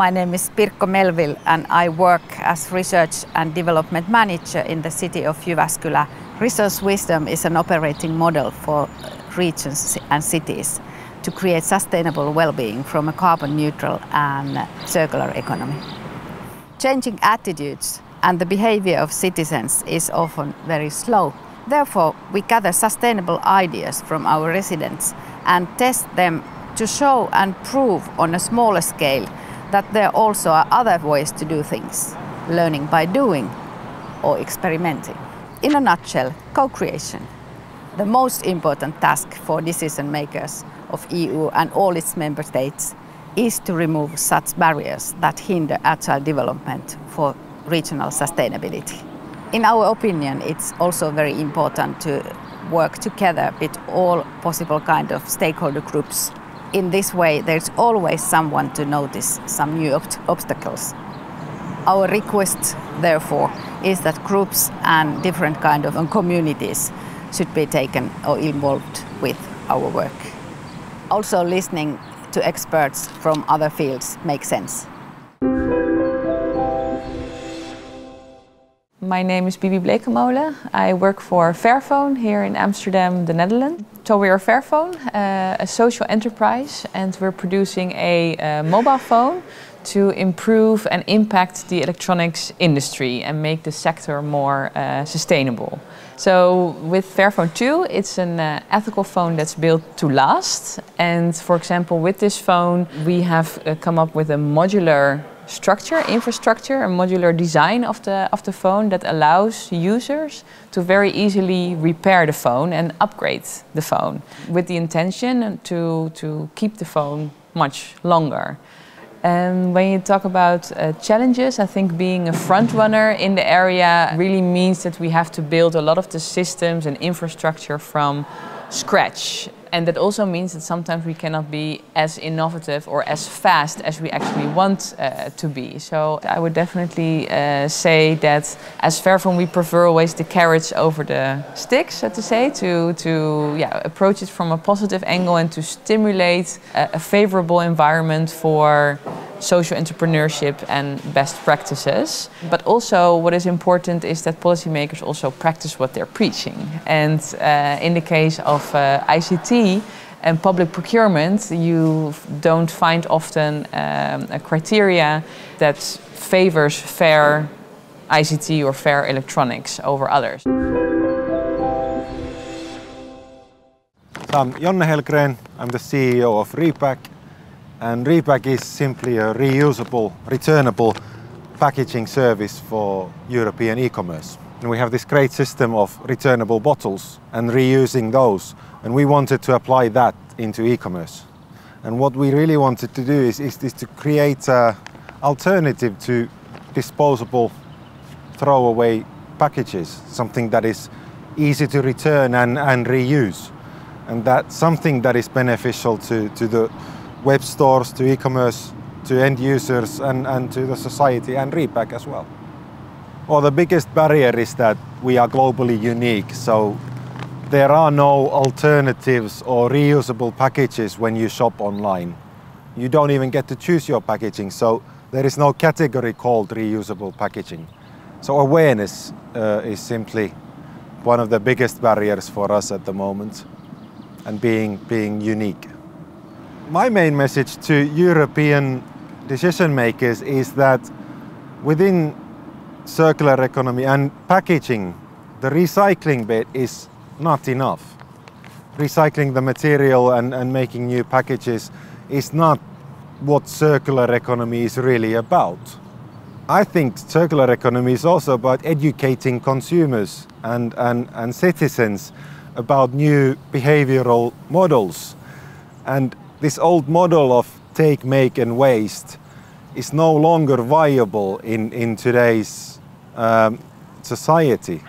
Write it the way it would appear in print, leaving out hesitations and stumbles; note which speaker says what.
Speaker 1: My name is Pierre Melville and I work as Research and Development Manager in the city of Jyväskylä. Resource Wisdom is an operating model for regions and cities to create sustainable well-being from a carbon-neutral and circular economy. Changing attitudes and the behavior of citizens is often very slow. Therefore, we gather sustainable ideas from our residents and test them to show and prove on a smaller scale that there also are other ways to do things, learning by doing or experimenting. In a nutshell, co-creation. The most important task for decision makers of EU and all its member states is to remove such barriers that hinder agile development for regional sustainability. In our opinion, it's also very important to work together with all possible kind of stakeholder groups. In this way, there's always someone to notice some new obstacles. Our request, therefore, is that groups and different kind of communities should be taken or involved with our work. Also, listening to experts from other fields makes sense.
Speaker 2: My name is Blakkinola. I work for Fairphone here in Amsterdam, the Netherlands. So we are Fairphone, a social enterprise, and we're producing a mobile phone to improve and impact the electronics industry and make the sector more sustainable. So with Fairphone 2, it's an ethical phone that's built to last. And for example, with this phone, we have come up with a modular infrastructure, a modular design of the phone that allows users to very easily repair the phone and upgrade the phone with the intention to keep the phone much longer. And when you talk about challenges, I think being a front runner in the area really means that we have to build a lot of the systems and infrastructure from scratch. And that also means that sometimes we cannot be as innovative or as fast as we actually want to be. So I would definitely say that as Fairphone we prefer always the carrots over the sticks, so to say, to approach it from a positive angle and to stimulate a favorable environment for social entrepreneurship and best practices. But also what is important is that policymakers also practice what they're preaching. And in the case of ICT and public procurement, you don't find often a criteria that favors fair ICT or fair electronics over others.
Speaker 3: So I'm Jonne Hellgren, I'm the CEO of RePack. And RePack is simply a reusable, returnable packaging service for European e-commerce. And we have this great system of returnable bottles and reusing those. And we wanted to apply that into e-commerce. And what we really wanted to do is to create an alternative to disposable throwaway packages, something that is easy to return and reuse. And that's something that is beneficial to the web stores, to e-commerce, to end users and to the society and RePack as well. Well, the biggest barrier is that we are globally unique, so there are no alternatives or reusable packages when you shop online. You don't even get to choose your packaging, so there is no category called reusable packaging. So awareness is simply one of the biggest barriers for us at the moment, and being unique. My main message to European decision makers is that within circular economy and packaging, the recycling bit is not enough. Recycling the material and making new packages is not what circular economy is really about. I think circular economy is also about educating consumers and citizens about new behavioral models. And this old model of take, make and waste is no longer viable in today's society.